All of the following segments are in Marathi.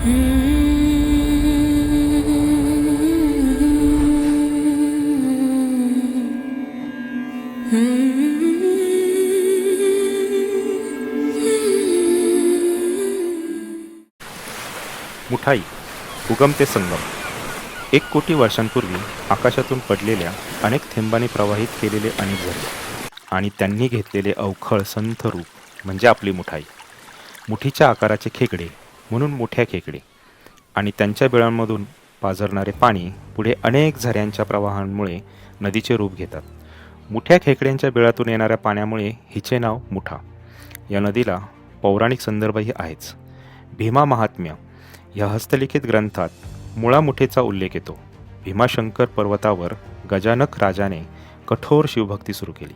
मुठाई उगम ते संगम. 1 कोटी वर्षांपूर्वी आकाशातून पडलेल्या अनेक थेंबांनी प्रवाहित केलेले अनेक झरे आणि त्यांनी घेतलेले अवखळ संथ रूप म्हणजे आपली मुठाई. मुठीच्या आकाराचे खेकडे म्हणून मोठ्या खेकडे आणि त्यांच्या बिळांमधून पाझरणारे पाणी पुढे अनेक झऱ्यांच्या प्रवाहांमुळे नदीचे रूप घेतात. मोठ्या खेकड्यांच्या बिळातून येणाऱ्या पाण्यामुळे हिचे नाव मुठा. या नदीला पौराणिक संदर्भही आहेच. भीमा महात्म्य या हस्तलिखित ग्रंथात मुळा मुठेचा उल्लेख येतो. भीमाशंकर पर्वतावर गजानक राजाने कठोर शिवभक्ती सुरू केली.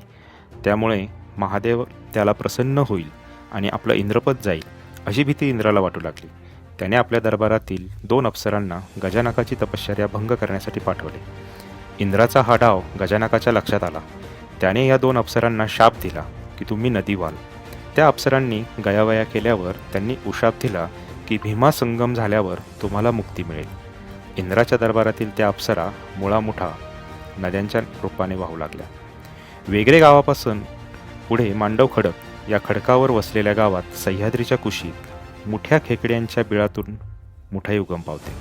त्यामुळे महादेव त्याला प्रसन्न होईल आणि आपलं इंद्रपद जाईल अशी भीती इंद्राला वाटू लागली. त्याने आपल्या दरबारातील 2 अप्सरांना गजानकाची तपश्चर्या भंग करण्यासाठी पाठवले. इंद्राचा हा डाव गजानकाच्या लक्षात आला. त्याने या 2 अप्सरांना शाप दिला की तुम्ही नदी व्हाल. त्या अप्सरांनी गयावया केल्यावर त्यांनी उशाप दिला की भीमा संगम झाल्यावर तुम्हाला मुक्ती मिळेल. इंद्राच्या दरबारातील त्या अप्सरा मुळा मुठा नद्यांच्या रूपाने वाहू लागल्या. वेगळे गावापासून पुढे मांडव खडक या खडकावर वसलेल्या गावात सह्याद्रीच्या कुशीत मोठ्या खेकड्यांच्या बिळातून मुठाई उगम पावते.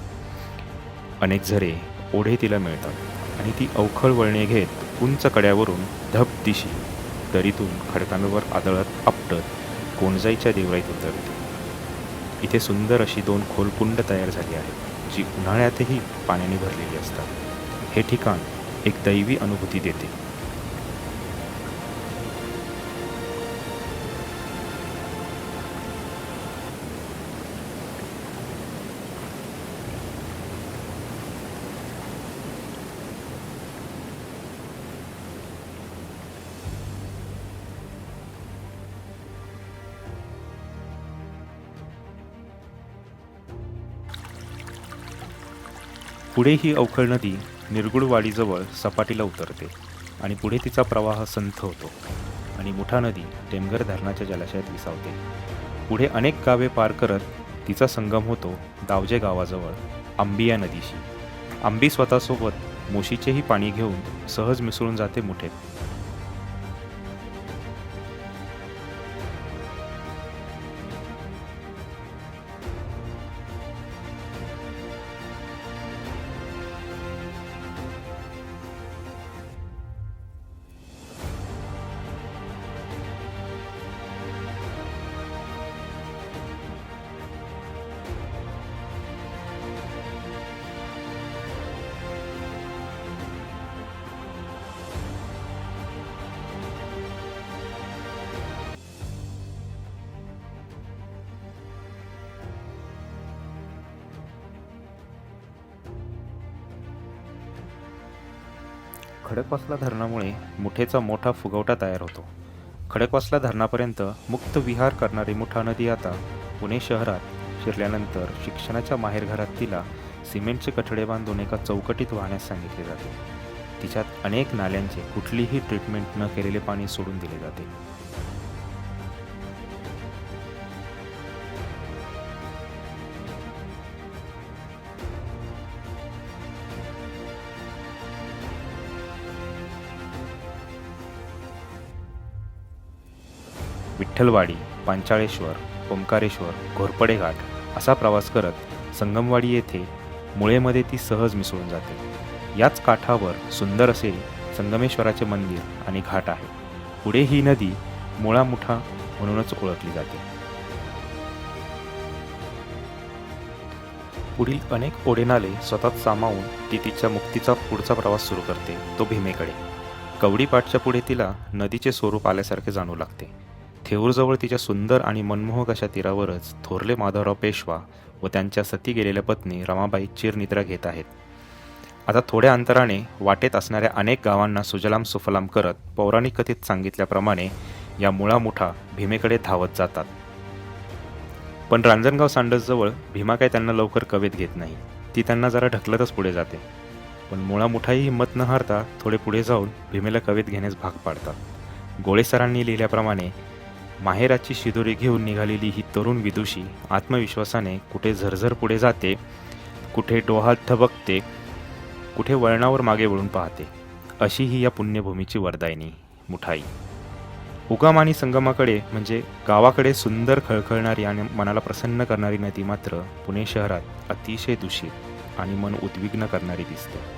अनेक झरे ओढे तिला मिळतात आणि ती अवखळ वळणे घेत उंच कड्यावरून धब दिशी दरीतून खडकांवर आदळत आपटत कोणजाईच्या देवराईत उतरते. इथे सुंदर अशी 2 खोल कुंड तयार झाली आहेत जी उन्हाळ्यातही पाण्याने भरलेली असतात. हे ठिकाण एक दैवी अनुभूती देते. पुढे ही अवखळ नदी निरगुडवाडीजवळ सपाटीला उतरते आणि पुढे तिचा प्रवाह संथ होतो आणि मुठा नदी टेमघर धरणाच्या जलाशयात विसावते. पुढे अनेक गावे पार करत तिचा संगम होतो दावजे गावाजवळ आंबी या नदीशी. आंबी स्वतःसोबत मोशीचेही पाणी घेऊन सहज मिसळून जाते मुठेत. खडकवासला धरणामुळे मुठेचा मोठा फुगवटा तयार होतो. खडकवासला धरणापर्यंत मुक्त विहार करणारी मुठा नदी आता पुणे शहरात शिरल्यानंतर शिक्षणाच्या माहेरघरात तिला सिमेंटचे कठडे बांधून एका चौकटीत वाहण्यास सांगितले जाते. तिच्यात अनेक नाल्यांचे कुठलीही ट्रीटमेंट न केलेले पाणी सोडून दिले जाते. विठ्ठलवाडी, पांचाळेश्वर, ओंकारेश्वर, घोरपडे घाट असा प्रवास करत संगमवाडी येथे मुळेमध्ये ती सहज मिसळून जाते. याच काठावर सुंदर असे संगमेश्वराचे मंदिर आणि घाट आहे. पुढे ही नदी मुळा मुठा म्हणूनच ओळखली जाते. पुढील अनेक ओढेनाले स्वतःत सामावून ती तिच्या मुक्तीचा पुढचा प्रवास सुरू करते, तो भीमेकडे. कवडीपाटच्या पुढे तिला नदीचे स्वरूप आल्यासारखे जाणू लागते. थेऊरजवळ तिच्या सुंदर आणि मनमोहक अशा तीरावरच थोरले माधवराव पेशवा व त्यांच्या सती गेलेल्या पत्नी रमाबाई चिरनिद्रा घेत आहेत. आता थोड्या अंतराने वाटेत असणाऱ्या अनेक गावांना सुजलाम सुफलाम करत पौराणिक कथेत सांगितल्याप्रमाणे या मुळा मुठा भीमेकडे धावत जातात. पण रांजणगाव सांडसजवळ भीमा काय त्यांना लवकर कवेत घेत नाही. ती त्यांना जरा ढकलतच पुढे जाते. पण मुळा मुठाही हिंमत न हारता थोडे पुढे जाऊन भीमेला कवेत घेण्यास भाग पाडतात. गोळे सरांनी लिहिल्याप्रमाणे माहेराची शिदोरी घेऊन निघालेली ही तरुण विदुषी आत्मविश्वासाने कुठे झरझर पुढे जाते, कुठे डोहात थबकते, कुठे वळणावर मागे वळून पाहते. अशी ही या पुण्यभूमीची वरदायिनी मुठाई. उगम आणि संगमाकडे म्हणजे गावाकडे सुंदर खळखळणारी आणि मनाला प्रसन्न करणारी नदी मात्र पुणे शहरात अतिशय दूषित आणि मन उद्विग्न करणारी दिसते.